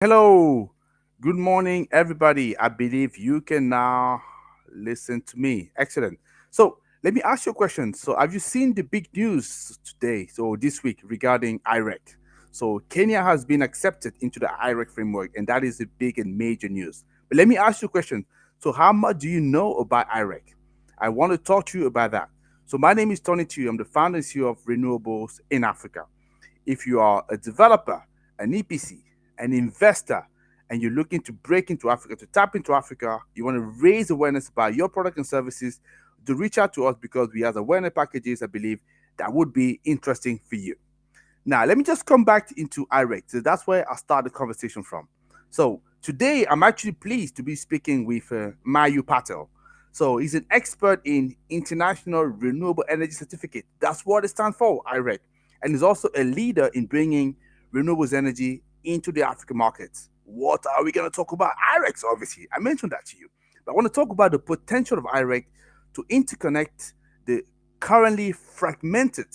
Hello, good morning, everybody. I believe you can now listen to me. Excellent. So, let me ask you a question. So, have you seen the big news today, so this week, regarding IREC? So, Kenya has been accepted into the IREC framework, and that is a big and major news. But let me ask you a question. So, how much do you know about IREC? I want to talk to you about that. So, my name is Tony Tu. I'm the founder and CEO of Renewables in Africa. If you are a developer, an EPC, an investor, and you're looking to break into Africa, to tap into Africa, you want to raise awareness about your product and services, to reach out to us because we have awareness packages, I believe, that would be interesting for you. Now, let me just come back into IREC. So that's where I started the conversation from. So today, I'm actually pleased to be speaking with Mayur Patel. So he's an expert in international renewable energy certificate. That's what it stands for, IREC. And he's also a leader in bringing renewables energy into the African markets. What are we going to talk about? IREX, obviously. I mentioned that to you. But I want to talk about the potential of IREC to interconnect the currently fragmented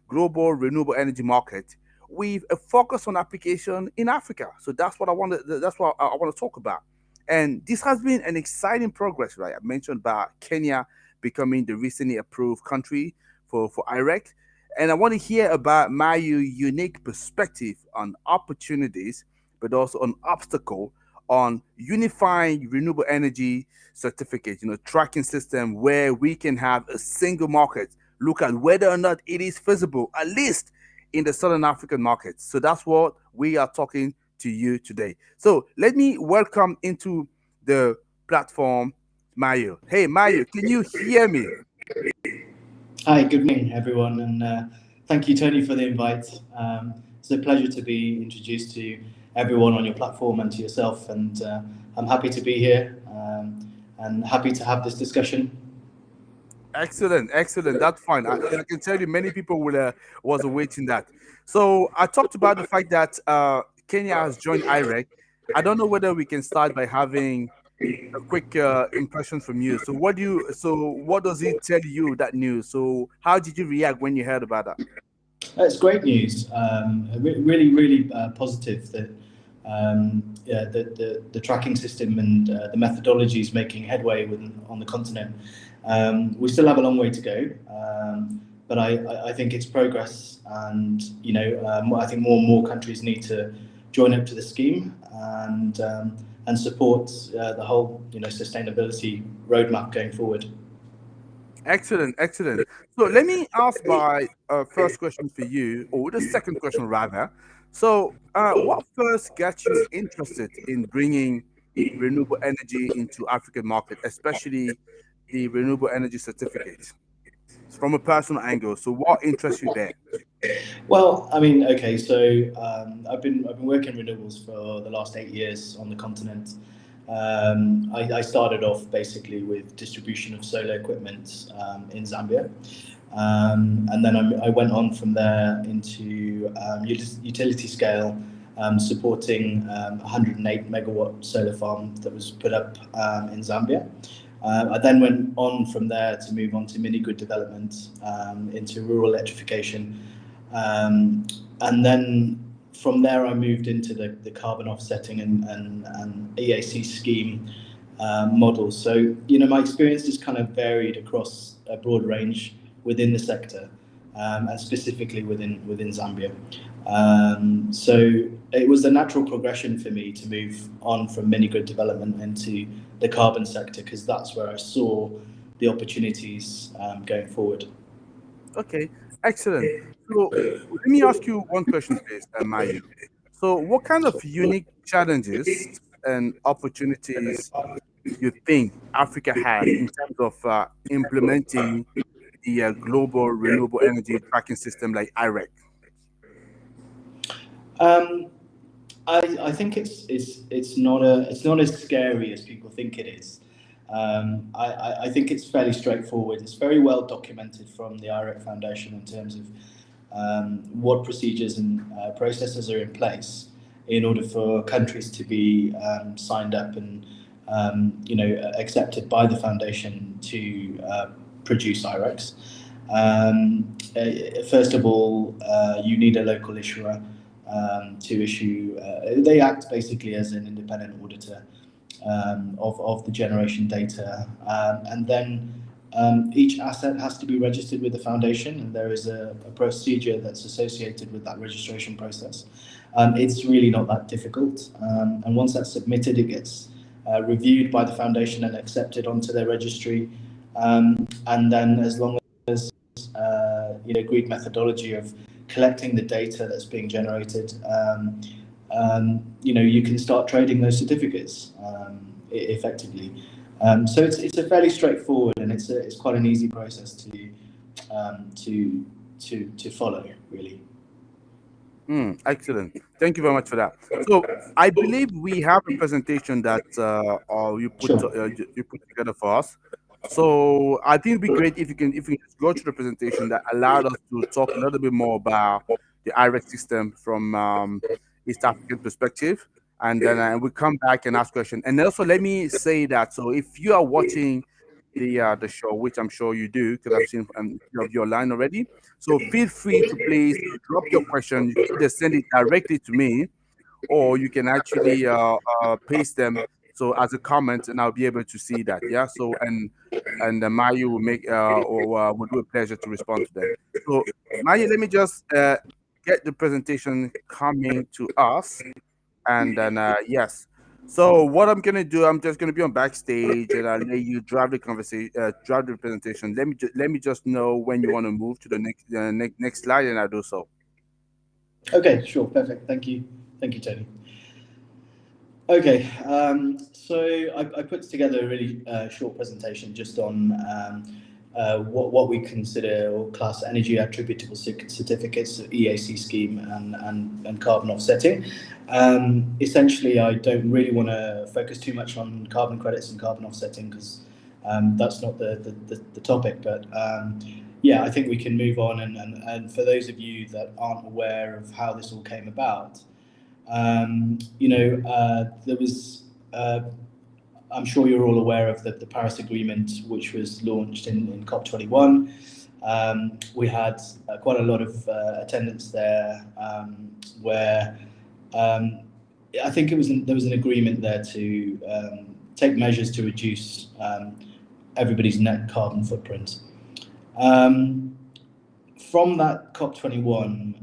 global renewable energy market with a focus on application in Africa. So that's what I want to talk about. And this has been an exciting progress, right? I mentioned about Kenya becoming the recently approved country for IREC. And I want to hear about my unique perspective on opportunities, but also on obstacle on unifying renewable energy certificate, tracking system where we can have a single market, look at whether or not it is feasible, at least in the Southern African markets. So that's what we are talking to you today. So let me welcome into the platform Mayu. Hey Mayu, can you hear me? Hi, good morning, everyone, and thank you, Tony, for the invite. It's a pleasure to be introduced to everyone on your platform and to yourself, and I'm happy to be here and happy to have this discussion. Excellent, excellent. That's fine. I can tell you, many people will was awaiting that. So I talked about the fact that Kenya has joined IREC. I don't know whether we can start by having a quick impression from you. So what does it tell you, that news? So how did you react when you heard about that? It's great news. Really, really positive that yeah, the tracking system and the methodology is making headway on the continent. We still have a long way to go, but I think it's progress, and I think more and more countries need to join up to the scheme and support the whole sustainability roadmap going forward. Excellent, excellent. So let me ask my first question for you, or the second question rather. So, what first got you interested in bringing renewable energy into African market, especially the renewable energy certificate, from a personal angle? So, what interests you there? Well, I mean, okay, so I've been working renewables for the last 8 years on the continent. I started off basically with distribution of solar equipment in Zambia, and then I went on from there into utility scale, supporting 108 megawatt solar farm that was put up in Zambia. I then went on from there to move on to mini grid development into rural electrification. Um, and then from there, I moved into the carbon offsetting and EAC scheme models. So, my experience has kind of varied across a broad range within the sector, and specifically within Zambia. So it was a natural progression for me to move on from mini grid development into the carbon sector, because that's where I saw the opportunities going forward. Okay, excellent. So, let me ask you one question, please, Mayu. So, what kind of unique challenges and opportunities you think Africa has in terms of implementing the global renewable energy tracking system like IREC? Um, I think it's not as scary as people think it is. I think it's fairly straightforward. It's very well documented from the IREC Foundation in terms of what procedures and processes are in place in order for countries to be signed up and accepted by the foundation to produce IRECs. First of all, you need a local issuer. to issue. They act basically as an independent auditor of the generation data, and then each asset has to be registered with the foundation, and there is a procedure that's associated with that registration process. It's really not that difficult, and once that's submitted, it gets reviewed by the foundation and accepted onto their registry. And then, as long as agreed methodology of collecting the data that's being generated, you can start trading those certificates effectively. So it's a fairly straightforward, and it's quite an easy process um, to to follow, really. Excellent. Thank you very much for that. So I believe we have a presentation that Sure. you put together for us. So I think it'd be great if you can just go through the presentation that allowed us to talk a little bit more about the IREX system from East African perspective, and then we come back and ask questions. And also, let me say that so if you are watching the show, which I'm sure you do because I've seen of your line already. So feel free to please drop your question. You can either send it directly to me, or you can actually paste them so as a comment, and I'll be able to see that. Yeah. So and Mayu will make or will do a pleasure to respond to them. So Mayu, let me just get the presentation coming to us. And then yes. So what I'm gonna do, I'm just gonna be on backstage, and I'll let you drive the conversation, drive the presentation. Let me just know when you want to move to the next slide, and I'll do so. Okay, sure, perfect. Thank you, Tony. Okay, so I put together a really short presentation just on what we consider or class energy attributable certificates, EAC scheme, and carbon offsetting. Essentially, I don't really want to focus too much on carbon credits and carbon offsetting because that's not the topic. But yeah, I think we can move on. And for those of you that aren't aware of how this all came about, there was, I'm sure you're all aware of the Paris Agreement, which was launched in COP21. We had quite a lot of attendance there, where I think there was an agreement there to take measures to reduce everybody's net carbon footprint. Um, from that COP21,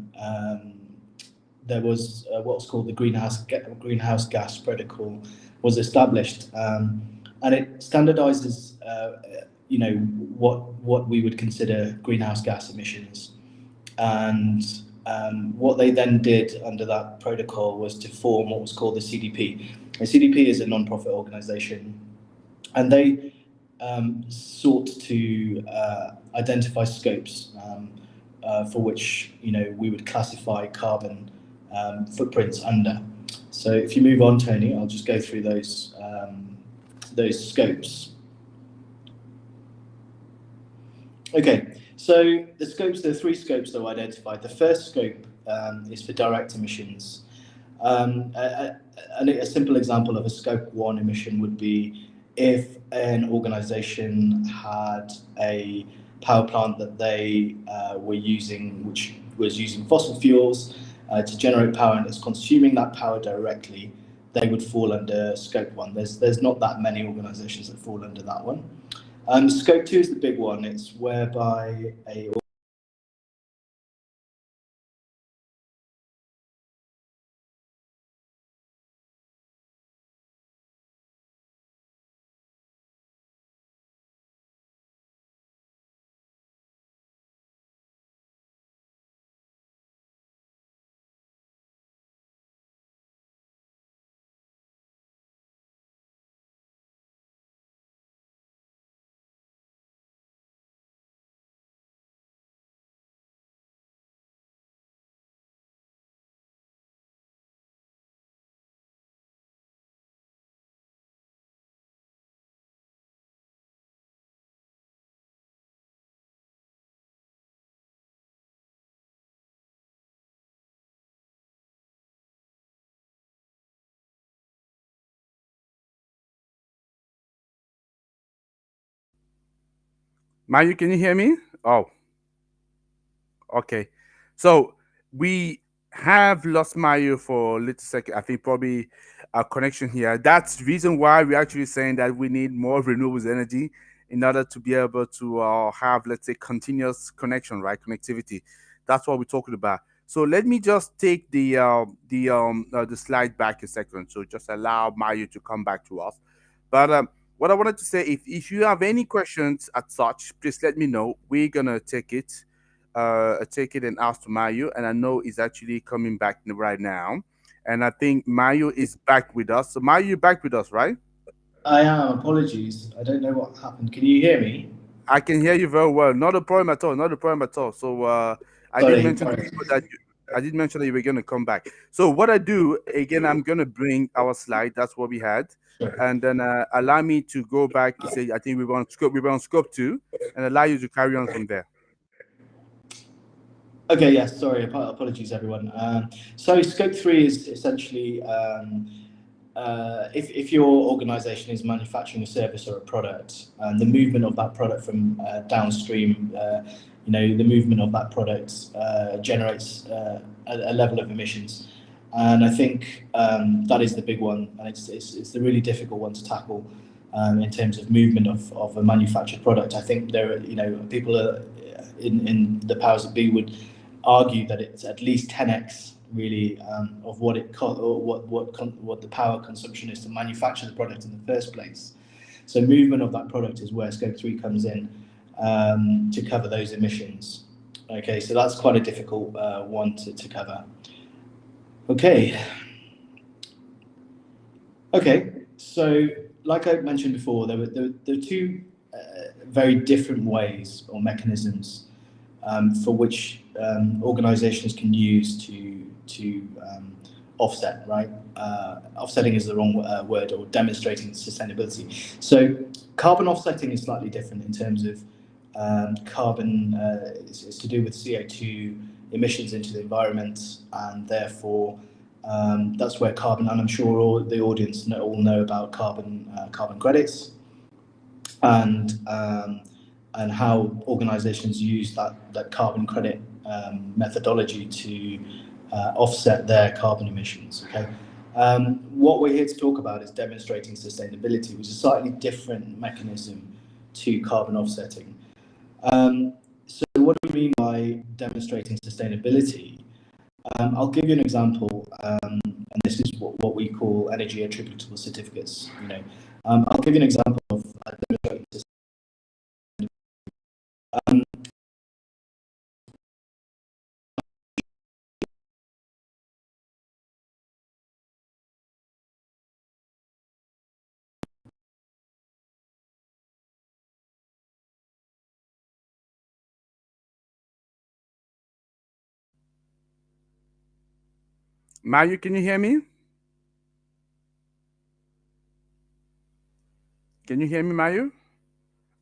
there was what's called the greenhouse gas protocol was established, and it standardizes, what we would consider greenhouse gas emissions. And what they then did under that protocol was to form what was called the CDP. The CDP is a non-profit organization, and they sought to identify scopes for which we would classify carbon footprints under. So if you move on, Tony, I'll just go through those scopes. Okay, so there are three scopes that were identified. The first scope is for direct emissions. A simple example of a scope 1 emission would be if an organization had a power plant that they were using, which was using fossil fuels to generate power, and it's consuming that power directly, they would fall under scope 1. There's not that many organizations that fall under that one. Scope 2 is the big one. It's whereby a Mayu, can you hear me? Oh, okay. So we have lost Mayu for a little second. I think probably a connection here. That's the reason why we're actually saying that we need more renewables energy in order to be able to have, let's say, continuous connection, right? Connectivity. That's what we're talking about. So let me just take the slide back a second. So just allow Mayu to come back to us. But what I wanted to say, if you have any questions at such, please let me know. We're gonna take it and ask to Mayu, and I know he's actually coming back right now. And I think Mayu is back with us. So Mayu, you're back with us, right? I am. Apologies. I don't know what happened. Can you hear me? I can hear you very well. Not a problem at all. Not a problem at all. So I did Sorry. mention to people that I did mention that you were going to come back. So what I do again, I'm going to bring our slide. That's what we had, Sure. and then allow me to go back to say I think we were on scope. We were on scope two, and allow you to carry on from there. Okay, yes, sorry, apologies everyone. So scope three is essentially if your organization is manufacturing a service or a product, and the movement of that product from downstream, the movement of that product generates a level of emissions. And I think that is the big one, and it's the really difficult one to tackle in terms of movement of a manufactured product. I think there are, people are in the powers that be would argue that it's at least 10x really of what it or what the power consumption is to manufacture the product in the first place. So movement of that product is where scope 3 comes in to cover those emissions. Okay, so that's quite a difficult one to cover. Okay. Okay, so like I mentioned before, there were two very different ways or mechanisms for which organizations can use to offset, right? Offsetting is the wrong word, or demonstrating sustainability. So carbon offsetting is slightly different in terms of carbon. It's to do with CO2 emissions into the environment, and therefore that's where carbon. And I'm sure all the audience all know about carbon credits, and how organisations use that carbon credit methodology to offset their carbon emissions. Okay, what we're here to talk about is demonstrating sustainability, which is a slightly different mechanism to carbon offsetting. So what do we mean by demonstrating sustainability? I'll give you an example, and this is what we call energy attributable certificates. I'll give you an example of demonstrating sustainability. Um, Mayu, can you hear me? Can you hear me, Mayu?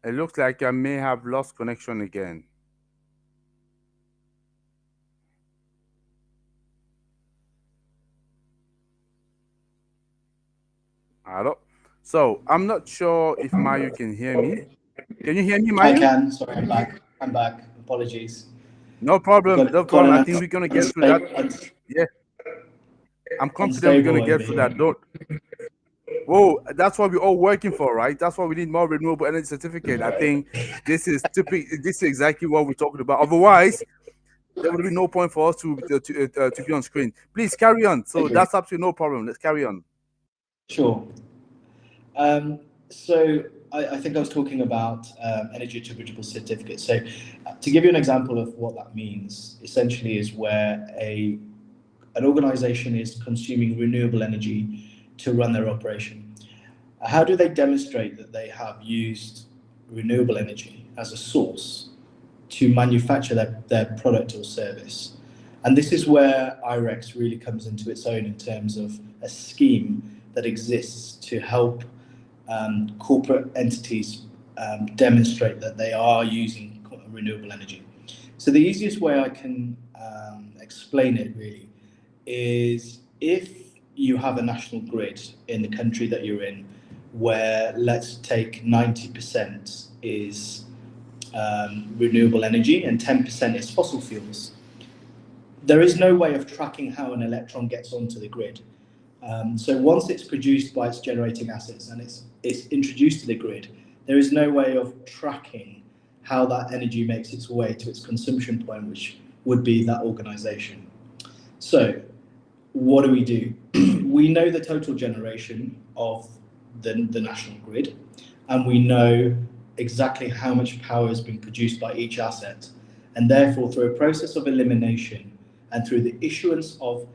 It looks like I may have lost connection again. I don't. So I'm not sure if Mayu can hear me. Can you hear me, I Mayu? can. Sorry, I'm back. I'm back. Apologies. No I've problem. No got problem. an I think we're gonna get through that. Yeah, I'm confident we're gonna unstable over get through here. that. Don't. Whoa, that's what we're all working for, right? That's why we need more renewable energy certificate. I think this is typical. This is exactly what we're talking about. Otherwise, there would be no point for us to be on screen. Please carry on. So Okay, that's absolutely no problem. Let's carry on. sure. So I think I was talking about energy attributable certificates. So to give you an example of what that means, essentially is where an organization is consuming renewable energy to run their operation. How do they demonstrate that they have used renewable energy as a source to manufacture their product or service? And this is where IREX really comes into its own in terms of a scheme that exists to help corporate entities demonstrate that they are using renewable energy. So the easiest way I can explain it really is if you have a national grid in the country that you're in, where let's take 90% is renewable energy and 10% is fossil fuels. there is no way of tracking how an electron gets onto the grid. So once it's produced by its generating assets and it's introduced to the grid, there is no way of tracking how that energy makes its way to its consumption point, which would be that organization. So what do? We know the total generation of the national grid, and we know exactly how much power has been produced by each asset. And therefore, through a process of elimination and through the issuance of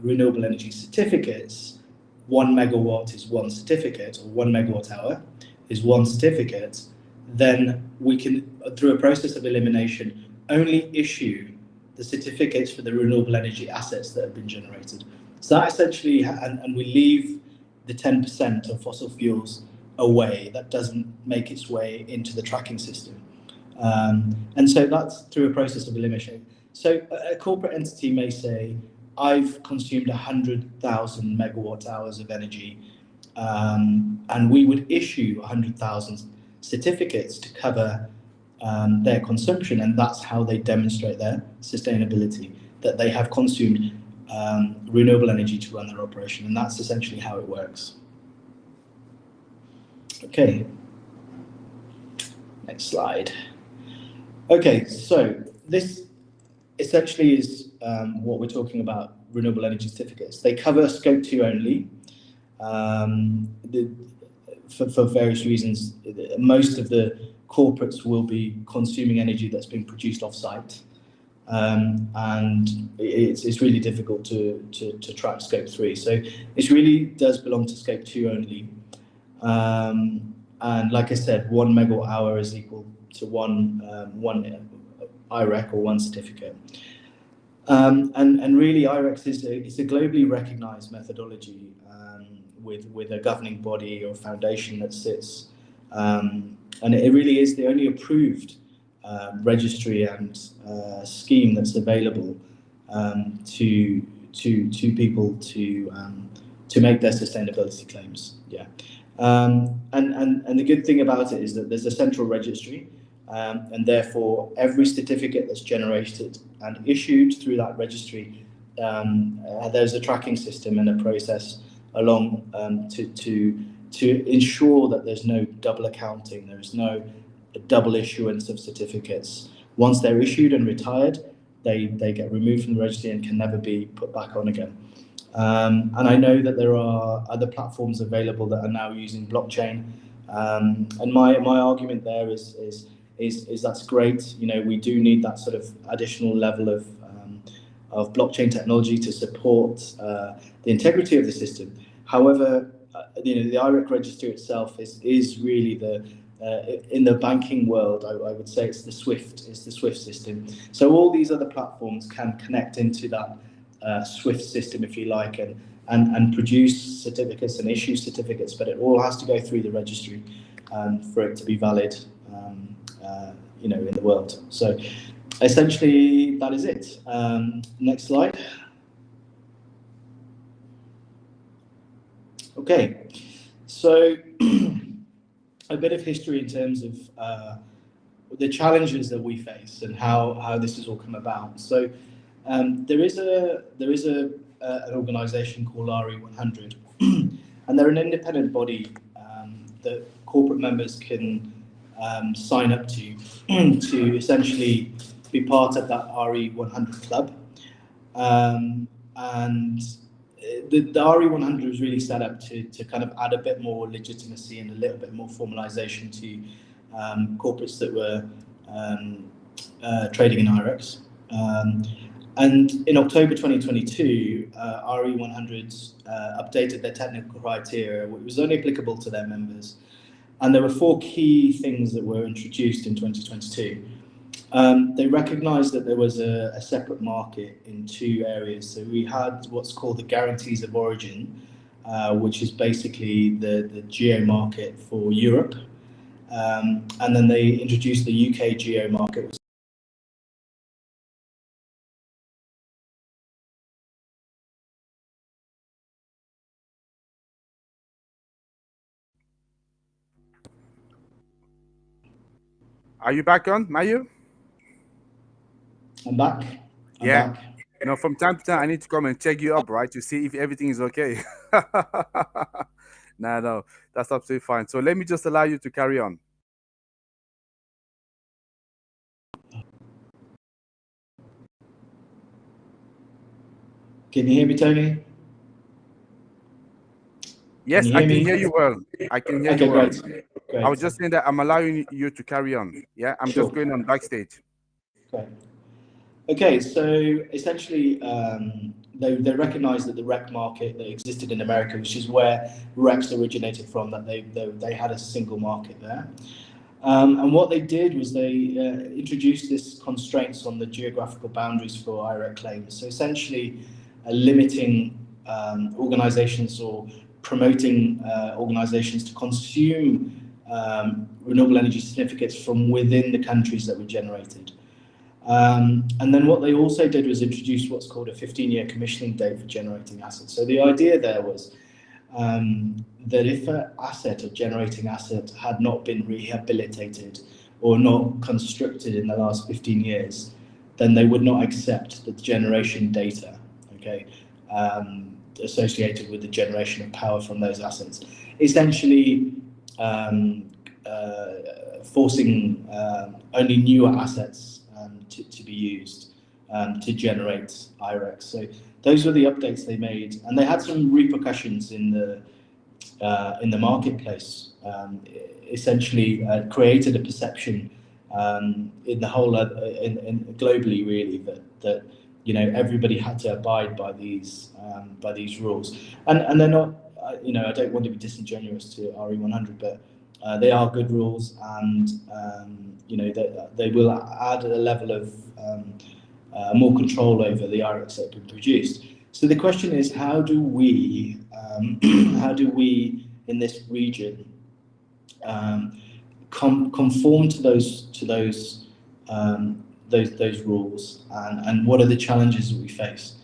renewable energy certificates, 1 megawatt is one certificate, or 1 megawatt hour is one certificate, then we can, through a process of elimination, only issue the certificates for the renewable energy assets that have been generated. So that essentially, and we leave the 10% of fossil fuels away that doesn't make its way into the tracking system. And so that's through a process of elimination. So a corporate entity may say, I've consumed 100,000 megawatt hours of energy, and we would issue 100,000 certificates to cover their consumption, and that's how they demonstrate their sustainability, that they have consumed renewable energy to run their operation, and that's essentially how it works. Okay, next slide. Okay, so this essentially is what we're talking about, renewable energy certificates. They cover scope 2 only. For various reasons, most of the corporates will be consuming energy that's been produced off-site. And it's really difficult to track scope 3. So it really does belong to scope 2 only. And like I said, 1 megawatt hour is equal to one IREC or one certificate. And really, IREX is a globally recognized methodology with a governing body or foundation that sits, and it really is the only approved registry and scheme that's available to people to make their sustainability claims. Yeah, and the good thing about it is that there's a central registry. And therefore, every certificate that's generated and issued through that registry, there's a tracking system and a process along to ensure that there's no double accounting, there's no double issuance of certificates. Once they're issued and retired, they get removed from the registry and can never be put back on again. And I know that there are other platforms available that are now using blockchain. And my argument there is that's great. You know, we do need that sort of additional level of blockchain technology to support the integrity of the system. However, the IREC register itself is really the in the banking world, I would say it's the SWIFT system. So all these other platforms can connect into that SWIFT system, if you like, and produce certificates and issue certificates, but it all has to go through the registry for it to be valid. In the world. So essentially, that is it. Next slide. Okay, so a bit of history in terms of the challenges that we face and how this has all come about. So there is an organisation called RE100, and they're an independent body that corporate members can sign up to essentially be part of that RE100 club. And the RE100 was really set up to kind of add a bit more legitimacy and a little bit more formalization to corporates that were trading in IREX. And in October 2022, RE100 updated their technical criteria, which was only applicable to their members. And there were 4 key things that were introduced in 2022. They recognised that there was a separate market in 2 areas. So we had what's called the guarantees of origin, which is basically the geo market for Europe. And then they introduced the UK geo market. Are you back on, Mayur? I'm back. I'm Yeah. back. From time to time, I need to come and check you up, right, to see if everything is okay. No, no, that's absolutely fine. So let me just allow you to carry on. Can you hear me, Tony? Can Yes, you I hear can me? hear you well. I can hear you Okay, well. great, I great, was just saying that I'm allowing you to carry on. Yeah, I'm just sure, going on backstage. great. Okay, so essentially, they recognised that the rec market that existed in America, which is where recs originated from, that they had a single market there. And what they did was they introduced this constraints on the geographical boundaries for IREC claims. So essentially, limiting organisations or promoting organisations to consume renewable energy certificates from within the countries that were generated. And then what they also did was introduce what's called a 15-year commissioning date for generating assets. So the idea there was that if an asset, a generating asset, had not been rehabilitated or not constructed in the last 15 years, then they would not accept the generation data, okay, associated with the generation of power from those assets. Essentially, um, forcing only newer assets to be used to generate IREX. So those were the updates they made, and they had some repercussions in the marketplace. Essentially, created a perception in the whole in globally really that everybody had to abide by these rules, and they're not. I don't want to be disingenuous to RE100, but they are good rules, and they will add a level of more control over the IREX that have been produced. So the question is, how do we, how do we in this region conform to those rules, and what are the challenges that we face?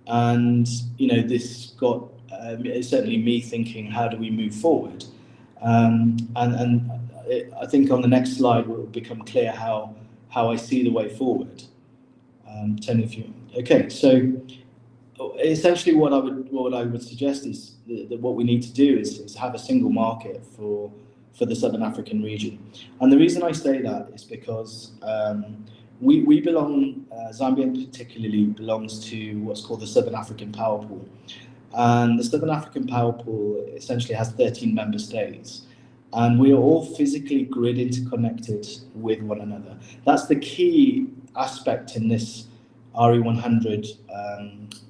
And this got certainly me thinking, how do we move forward? I think on the next slide will become clear how I see the way forward. Tony, if you okay, so essentially what I would suggest is that what we need to do is have a single market for the Southern African region. And the reason I say that is because we belong, Zambia particularly belongs to what's called the Southern African Power Pool. And the Southern African Power Pool essentially has 13 member states. And we are all physically grid interconnected with one another. That's the key aspect in this RE100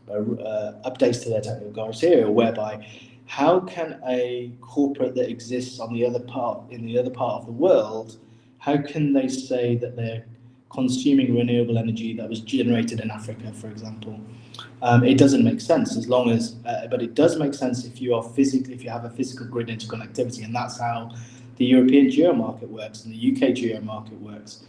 updates to their technical criteria, whereby how can a corporate that exists on the other part in the other part of the world, how can they say that they're consuming renewable energy that was generated in Africa, for example? It doesn't make sense as long as, but it does make sense if you have a physical grid interconnectivity, and that's how the European geo market works and the UK geo market works,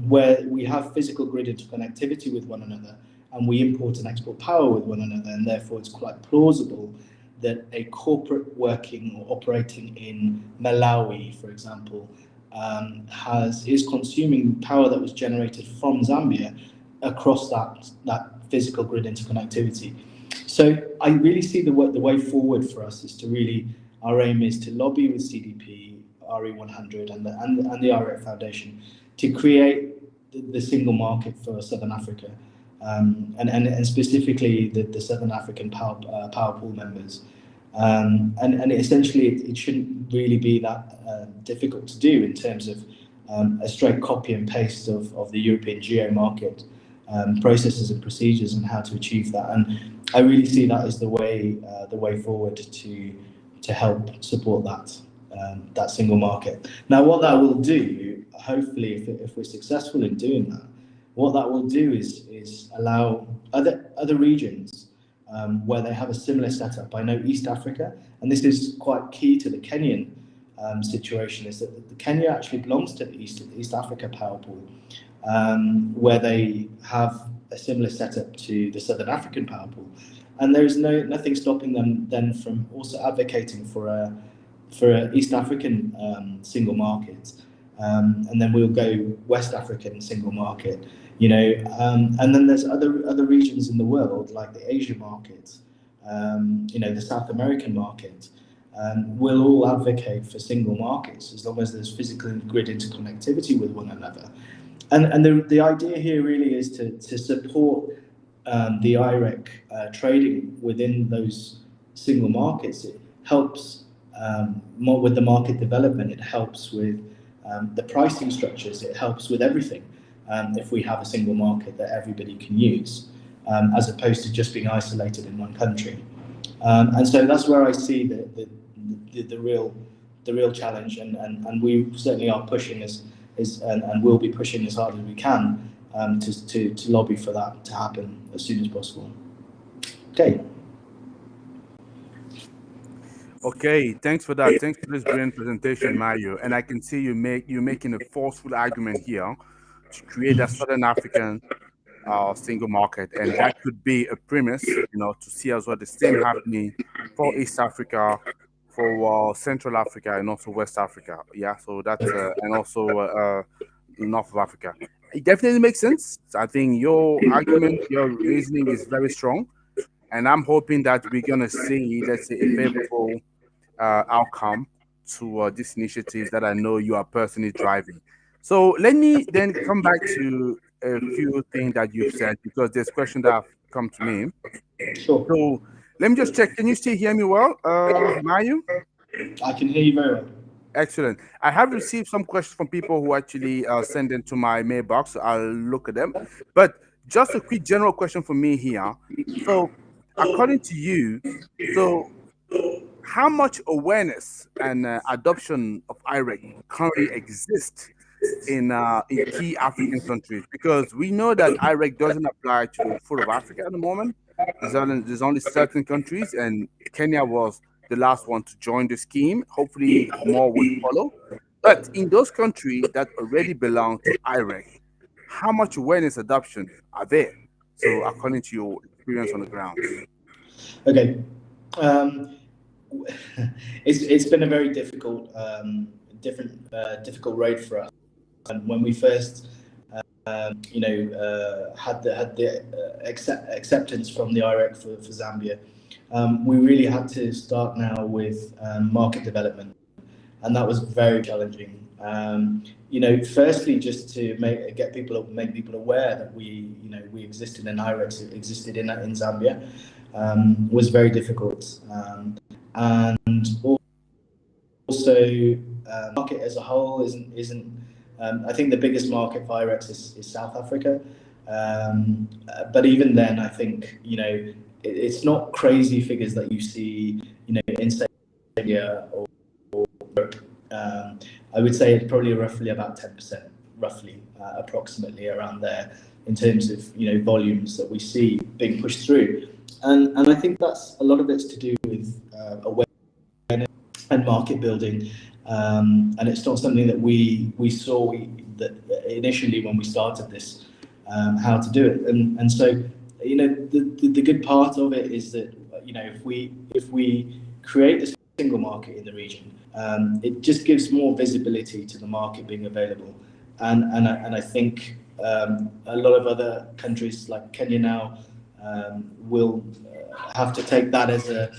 where we have physical grid interconnectivity with one another, and we import and export power with one another, and therefore it's quite plausible that a corporate working or operating in Malawi, for example, is consuming power that was generated from Zambia across that physical grid interconnectivity. So I really see the way forward for us is to really, our aim is to lobby with CDP, RE100, and the RF Foundation to create the single market for Southern Africa, and specifically the Southern African power pool members. And essentially, it shouldn't really be that difficult to do in terms of a straight copy and paste of the European geo market processes and procedures and how to achieve that. And I really see that as the way forward to help support that single market. Now, what that will do, hopefully, if we're successful in doing that, what that will do is allow other regions where they have a similar setup. I know East Africa, and this is quite key to the Kenyan situation, is that the Kenya actually belongs to the East Africa Power Pool, where they have a similar setup to the Southern African Power Pool, and there is nothing stopping them then from also advocating for a East African single market, and then we'll go West African single market And then there's other regions in the world like the Asia market, the South American market. Will all advocate for single markets as long as there's physical and grid interconnectivity with one another. And the idea here really is to support the IREC trading within those single markets. It helps more with the market development. It helps with the pricing structures. It helps with everything if we have a single market that everybody can use, as opposed to just being isolated in one country. And so that's where I see the real challenge, and we certainly are pushing and will be pushing as hard as we can to lobby for that to happen as soon as possible. Okay. Okay, thanks for that. Thanks for this brilliant presentation, Mario. And I can see you're making a forceful argument here to create a Southern African single market, and that could be a premise, to see as well the same happening for East Africa, for Central Africa, and also West Africa. Yeah, so that's and also North of Africa. It definitely makes sense. I think your argument, your reasoning is very strong, and I'm hoping that we're gonna see, let's say, a favorable outcome to this initiative that I know you are personally driving. So let me then come back to a few things that you've said, because there's questions that have come to me. Sure. So let me just check. Can you still hear me well, Mayu? I can hear you very well. Excellent. I have received some questions from people who actually send them to my mailbox. So I'll look at them. But just a quick general question for me here. So, according to you, so how much awareness and adoption of IREC currently exists in key African countries? Because we know that IREC doesn't apply to the full of Africa at the moment. There's only certain countries, and Kenya was the last one to join the scheme. Hopefully, more would follow. But in those countries that already belong to IREC, how much awareness adoption are there? So, according to your experience on the ground. Okay. Um, it's been a very difficult road for us. And when we first, had the acceptance from the IREC for Zambia, we really had to start now with market development, and that was very challenging. Firstly, just to make people aware that we existed and IREX existed in Zambia, was very difficult, and also market as a whole isn't. I think the biggest market for IREX is South Africa, but even then, I think it's not crazy figures that you see in Australia or Europe. I would say it's probably roughly about 10%, roughly, approximately around there, in terms of volumes that we see being pushed through, and I think that's a lot of it's to do with awareness and market building, and it's not something that we saw that initially when we started this, how to do it, and so the good part of it is that if we create a single market in the region, it just gives more visibility to the market being available, and I think a lot of other countries like Kenya now will have to take that as a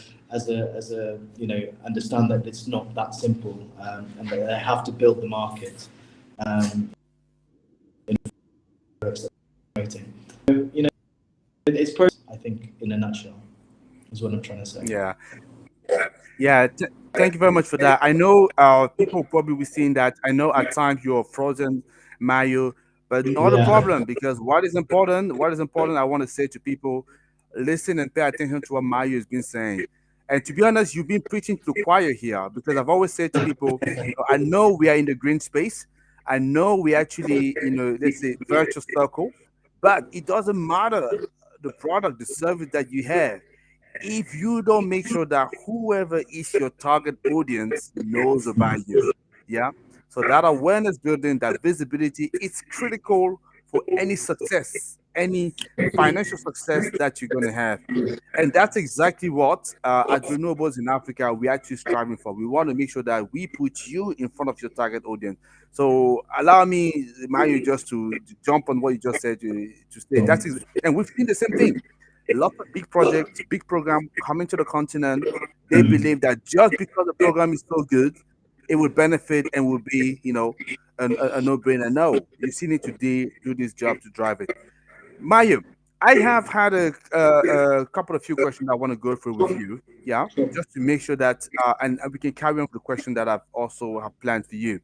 understand that it's not that simple, and that they have to build the market. In it's I think in a nutshell is what I'm trying to say. Yeah. Yeah, thank you very much for that. I know people probably be seeing that. I know at times you're frozen, Mayo, but not a problem, Yeah. because what is important, I want to say to people, listen and pay attention to what Mayo has been saying. And to be honest, you've been preaching to the choir here, because I've always said to people, I know we are in the green space. I know we actually, let's say, virtual circle, but it doesn't matter the product, the service that you have, if you don't make sure that whoever is your target audience knows about you. Yeah. So that awareness building, that visibility, it's critical for any success any financial success that you're going to have. And that's exactly what, at Renewables in Africa, we're actually striving for. We want to make sure that we put you in front of your target audience. So allow me, Mario, just to jump on what you just said, to say Sure. and we've seen the same thing. Lots of big projects, big program coming to the continent. They believe that just because the program is so good, it would benefit and would be, a no-brainer. No, you still need to do this job to drive it. Mayu, I have had a couple of few questions I want to go through with you. Yeah, Sure. just to make sure that, and we can carry on with the question that I've also have planned for you.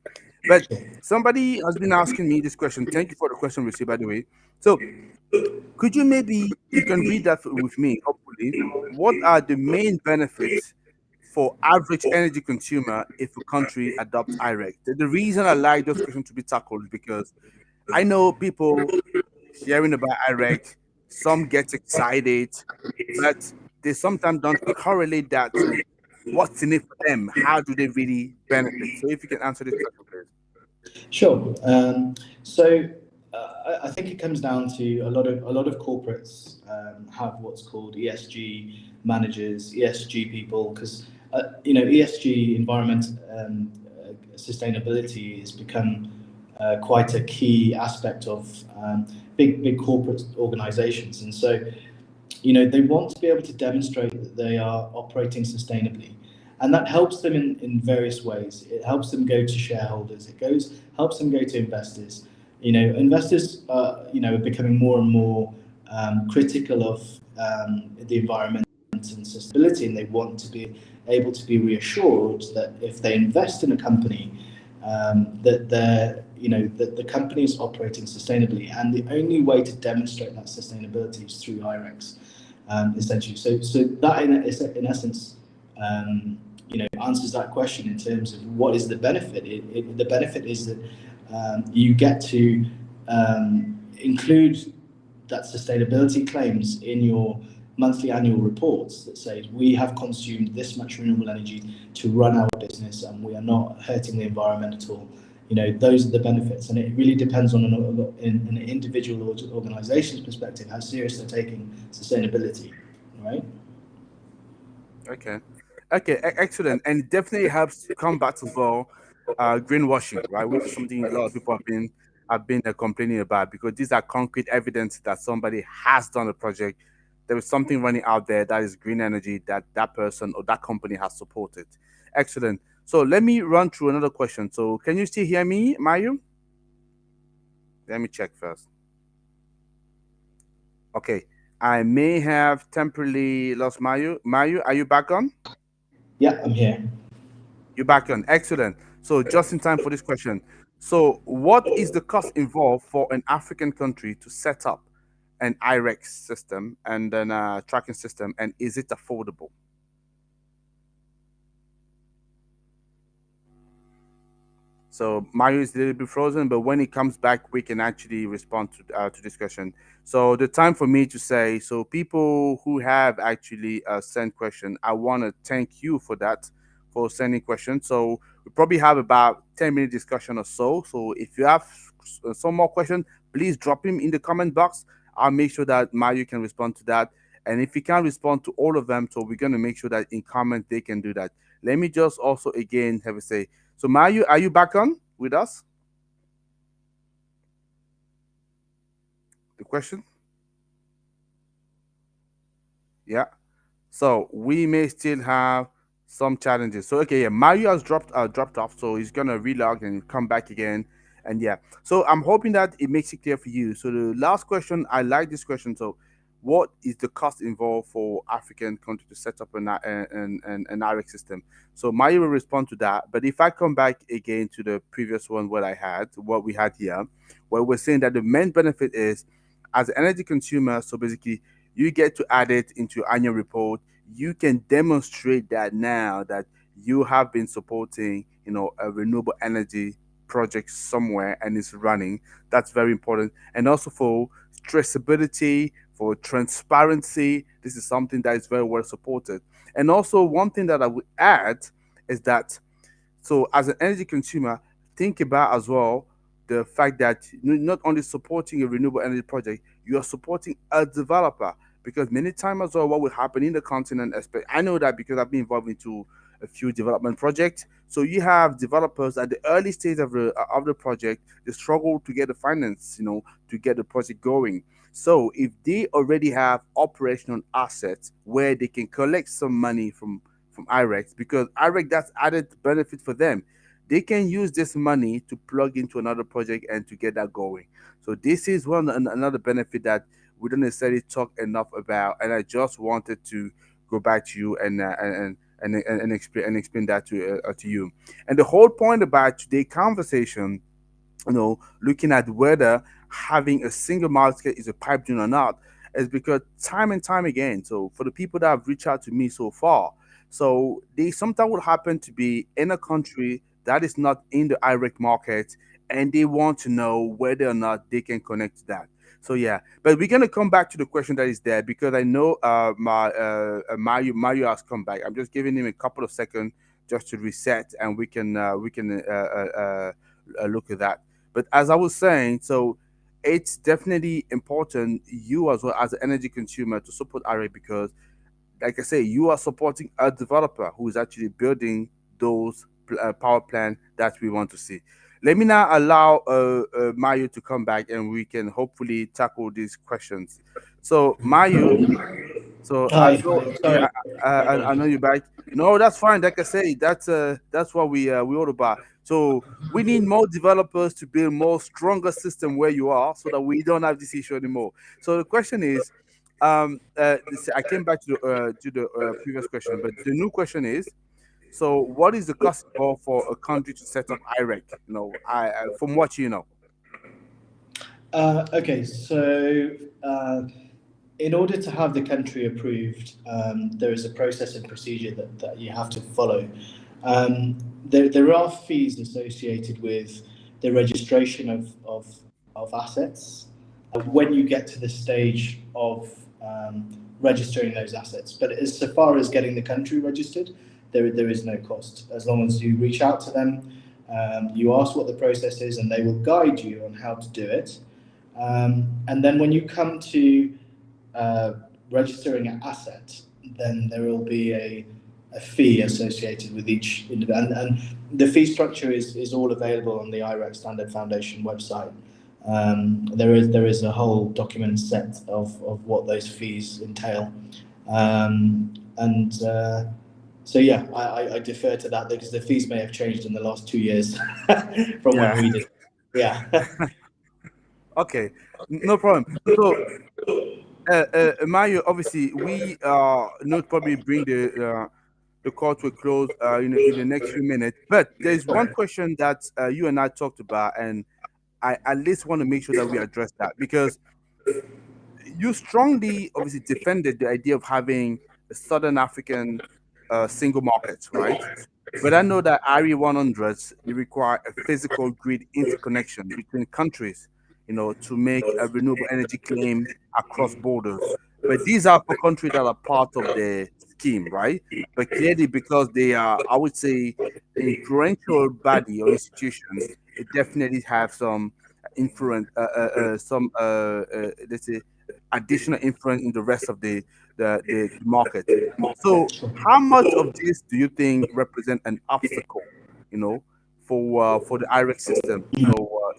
But somebody has been asking me this question. Thank you for the question received, by the way. So, could you maybe you can read that with me? Hopefully, what are the main benefits for average energy consumer if a country adopts IREC? The reason I like those questions to be tackled is because I know people hearing about IREC, some get excited, but they sometimes don't correlate that to what's in it for them. How do they really benefit? So if you can answer this question, please. Sure. I think it comes down to a lot of corporates have what's called ESG managers, ESG people, because ESG environment sustainability has become quite a key aspect of big corporate organisations, and so they want to be able to demonstrate that they are operating sustainably. And that helps them in various ways. It helps them go to shareholders. Helps them go to investors. Investors are becoming more and more critical of the environment and sustainability, and they want to be able to be reassured that if they invest in a company, that that the company is operating sustainably, and the only way to demonstrate that sustainability is through IREX, essentially. So that in essence, answers that question in terms of what is the benefit. The benefit is that you get to include that sustainability claims in your monthly annual reports that say we have consumed this much renewable energy to run our business and we are not hurting the environment at all. Those are the benefits, and it really depends on an individual organization's perspective how serious they're taking sustainability, right? Okay. Okay, excellent. And it definitely helps to combat as well greenwashing, right? Which is something a lot of people have been complaining about, because these are concrete evidence that somebody has done a project. There is something running out there that is green energy that that person or that company has supported. Excellent. So let me run through another question. So can you still hear me, Mayu? Let me check first. Okay. I may have temporarily lost Mayu. Mayu, are you back on? Yeah, I'm here. You're back on. Excellent. So just in time for this question. So what is the cost involved for an African country to set up an IREX system and then a tracking system, and is it affordable? So Mario is a little bit frozen, but when he comes back, we can actually respond to this question. So the time for me to say, so people who have actually sent question, I want to thank you for that, for sending questions. So we probably have about 10 minute discussion or so. So if you have some more questions, please drop him in the comment box. I'll make sure that Mario can respond to that. And if he can't respond to all of them, so we're gonna make sure that in comment they can do that. Let me just also again have a say. So Mayu, are you back on with us? The question? Yeah. So we may still have some challenges. So okay, yeah, Mario has dropped off, so he's gonna relog and come back again. And yeah, so I'm hoping that it makes it clear for you. So the last question, I like this question. So, what is the cost involved for African country to set up an IREX system? So Mario will respond to that. But if I come back again to the previous one, what we had here, where we're saying that the main benefit is as an energy consumer. So basically, you get to add it into your annual report. You can demonstrate that now that you have been supporting, a renewable energy project somewhere and it's running. That's very important. And also for traceability, for transparency, this is something that is very well supported. And also one thing that I would add is that, so as an energy consumer, think about as well the fact that you're not only supporting a renewable energy project, you are supporting a developer. Because many times as well, what will happen in the continent, I know that because I've been involved into a few development projects. So you have developers at the early stage of the project, they struggle to get the finance, to get the project going. So if they already have operational assets where they can collect some money from IREX, because IREX, that's added benefit for them. They can use this money to plug into another project and to get that going. So this is another benefit that we don't necessarily talk enough about, and I just wanted to go back to you and explain that to you. And the whole point about today's conversation, looking at whether having a single market is a pipe dream or not, is because time and time again. So for the people that have reached out to me so far, so they sometimes will happen to be in a country that is not in the IREC market, and they want to know whether or not they can connect to that. So yeah, but we're gonna come back to the question that is there because I know Mario has come back. I'm just giving him a couple of seconds just to reset, and we can look at that. But as I was saying, so it's definitely important you as well as an energy consumer to support RA because, like I say, you are supporting a developer who is actually building those power plant that we want to see. Let me now allow Mayu to come back and we can hopefully tackle these questions. So Mayu, so I Hi. saw, yeah, Sorry. I know you're back. No, that's fine. Like I say, that's what we all about. So we need more developers to build more stronger system where you are, so that we don't have this issue anymore. So the question is, I came back to the previous question, but the new question is, so what is the cost involved for a country to set up IREC? From what you know. Okay, so in order to have the country approved, there is a process and procedure that you have to follow. There are fees associated with the registration of assets when you get to the stage of registering those assets. But as so far as getting the country registered, there is no cost. As long as you reach out to them, you ask what the process is, and they will guide you on how to do it. And then when you come to uh, registering an asset, then there will be a fee associated with each individual. And the fee structure is all available on the IREX Standard Foundation website. There is a whole document set of what those fees entail. And so yeah, I defer to that because the fees may have changed in the last 2 years from when Yeah. we did. Yeah. Okay. No problem. So Mario, obviously, we not probably bring the call to a close in the next few minutes. But there's one question that you and I talked about, and I at least want to make sure that we address that because you strongly, obviously, defended the idea of having a Southern African single market, right? But I know that RE 100s they require a physical grid interconnection between countries, to make a renewable energy claim across borders. But these are for countries that are part of the scheme, right? But clearly, because they are, I would say, influential body or institution, it definitely have some influence, let's say, additional influence in the rest of the market. So how much of this do you think represent an obstacle, for the IREX system,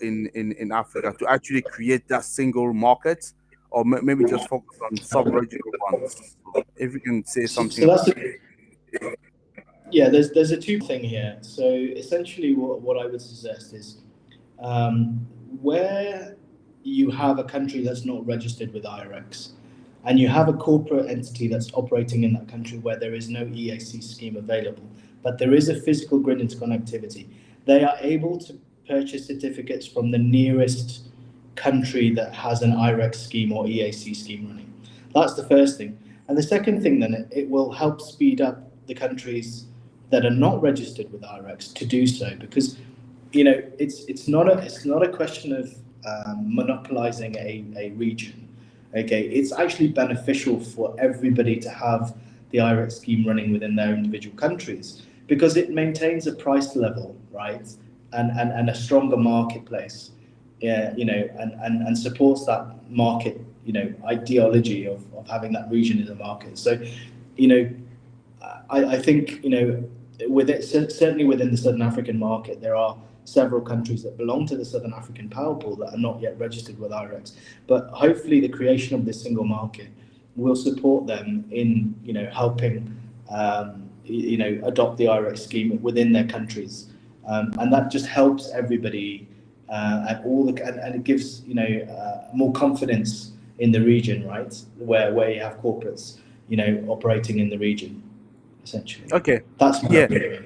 in Africa to actually create that single market, or maybe just focus on sub-regional ones? So if you can say something So about that's yeah. There's a two thing here. So essentially, what I would suggest is where you have a country that's not registered with IRX, and you have a corporate entity that's operating in that country where there is no EAC scheme available, but there is a physical grid interconnectivity, they are able to purchase certificates from the nearest country that has an IREX scheme or EAC scheme running. That's the first thing. And the second thing, then, it will help speed up the countries that are not registered with IREX to do so, because it's not a question of monopolizing a region. Okay, it's actually beneficial for everybody to have the IREX scheme running within their individual countries because it maintains a price level, right, and a stronger marketplace. yeah, and supports that market, ideology of having that region as a market. So, you know, I think, with it, certainly within the Southern African market, there are several countries that belong to the Southern African power pool that are not yet registered with IREX. But hopefully, the creation of this single market will support them in, helping, adopt the IREX scheme within their countries, and that just helps everybody, and it gives, more confidence in the region, right? Where you have corporates, operating in the region, essentially. Okay. That's my Yeah. opinion.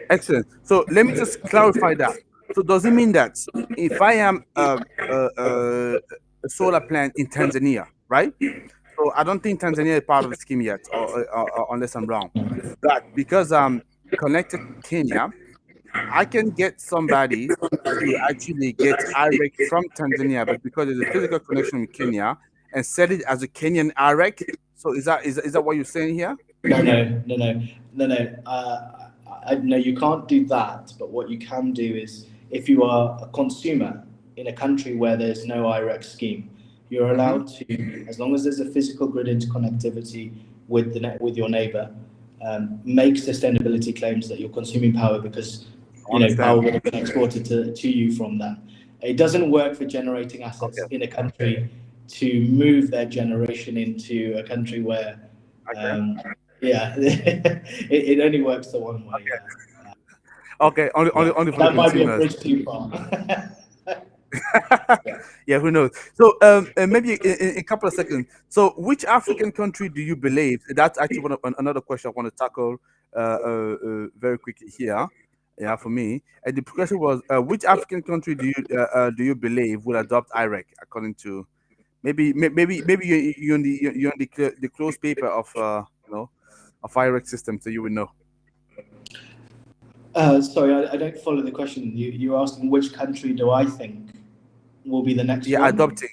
Excellent. So let me just clarify that. So does it mean that if I am a solar plant in Tanzania, right? So I don't think Tanzania is part of the scheme yet, or unless I'm wrong. But because I'm connected to Kenya, I can get somebody to actually get IREC from Tanzania, but because there's a physical connection with Kenya, and set it as a Kenyan IREC. So is that what you're saying here? No, no, no, no, no, no. No, you can't do that. But what you can do is, if you are a consumer in a country where there's no IREX scheme, you're Mm-hmm. allowed to, as long as there's a physical grid interconnectivity with with your neighbour, make sustainability claims that you're consuming power because, I power understand. would have been exported to you from that. It doesn't work for generating assets Okay. in a country to move their generation into a country where, Okay. um, yeah, it only works the one way. Okay. Only, Yeah, only, only for the that might be a consumers. bridge too far. Yeah. Yeah, who knows? So, maybe in a couple of seconds. So, which African country do you believe? That's actually another question I want to tackle very quickly here. Yeah, for me. And the question was, which African country do you believe will adopt IREC according to maybe you're on the closed paper of of IREC system, so you would know. Sorry, I don't follow the question. You're asking which country do I think will be the next Yeah, one? adopting.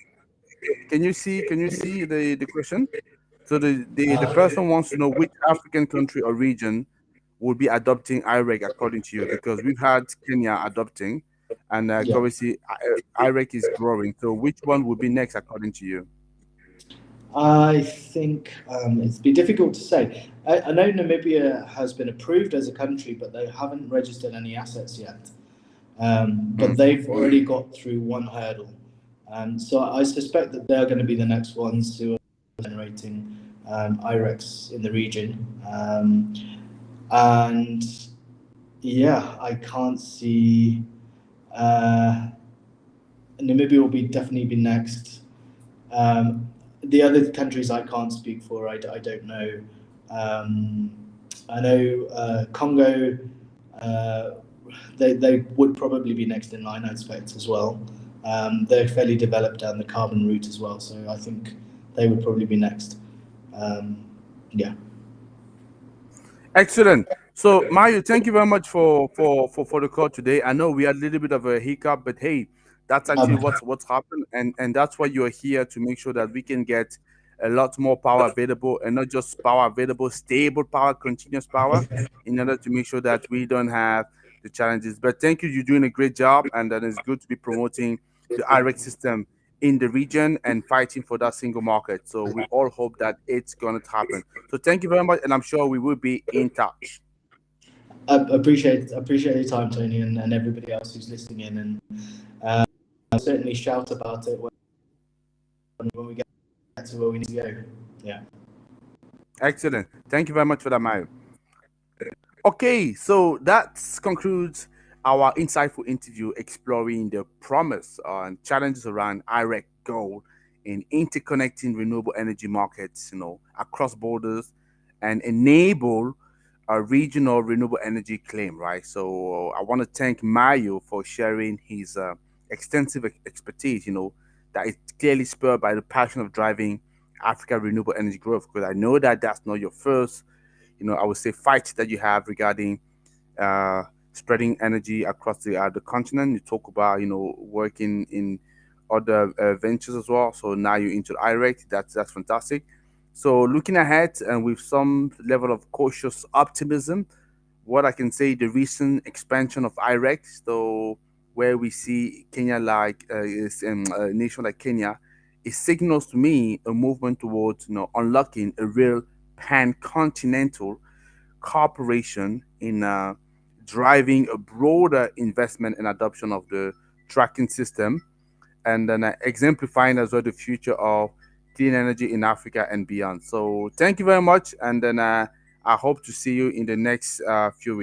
Can you see the question? So the person wants to know which African country or region will be adopting IREC according to you, because we've had Kenya adopting, and Yeah. obviously IREC is growing. So which one will be next according to you? I think, it'd be difficult to say. I know Namibia has been approved as a country, but they haven't registered any assets yet. But Mm. they've already got through one hurdle. So I suspect that they're going to be the next ones who are generating, IREX in the region. And yeah, I can't see. Uh, Namibia will be definitely be next. Um, the other countries I can't speak for. I don't know. Um, I know, Congo. Uh, they would probably be next in line, I expect, as well. They're fairly developed down the carbon route as well, so I think they would probably be next. Um, yeah. Excellent. So, Mario, thank you very much for the call today. I know we had a little bit of a hiccup, but hey, that's actually Um, what's happened, and that's why you're here, to make sure that we can get a lot more power available, and not just power available, stable power, continuous power, in order to make sure that we don't have the challenges. But thank you, you're doing a great job, and that is good to be promoting the IREX system in the region and fighting for that single market. So we all hope that it's going to happen. So thank you very much, and I'm sure we will be in touch. I appreciate your time, Tony, and everybody else who's listening in, and I'll certainly shout about it when we get to where we need to go. Yeah. Excellent. Thank you very much for that, Mayo. Okay, so that concludes our insightful interview exploring the promise and challenges around IREC goal in interconnecting renewable energy markets, across borders, and enable a regional renewable energy claim, right? So I want to thank Mayo for sharing his extensive expertise, that is clearly spurred by the passion of driving Africa renewable energy growth, because I know that that's not your first, I would say, fight that you have regarding uh, spreading energy across the continent. You talk about working in other ventures as well. So now you're into IREC. That's fantastic. So looking ahead and with some level of cautious optimism, what I can say, the recent expansion of IREC. So where we see Kenya like a nation like Kenya, it signals to me a movement towards unlocking a real pan-continental cooperation in driving a broader investment and adoption of the tracking system, and then exemplifying as well the future of clean energy in Africa and beyond. So thank you very much, and then I hope to see you in the next few weeks.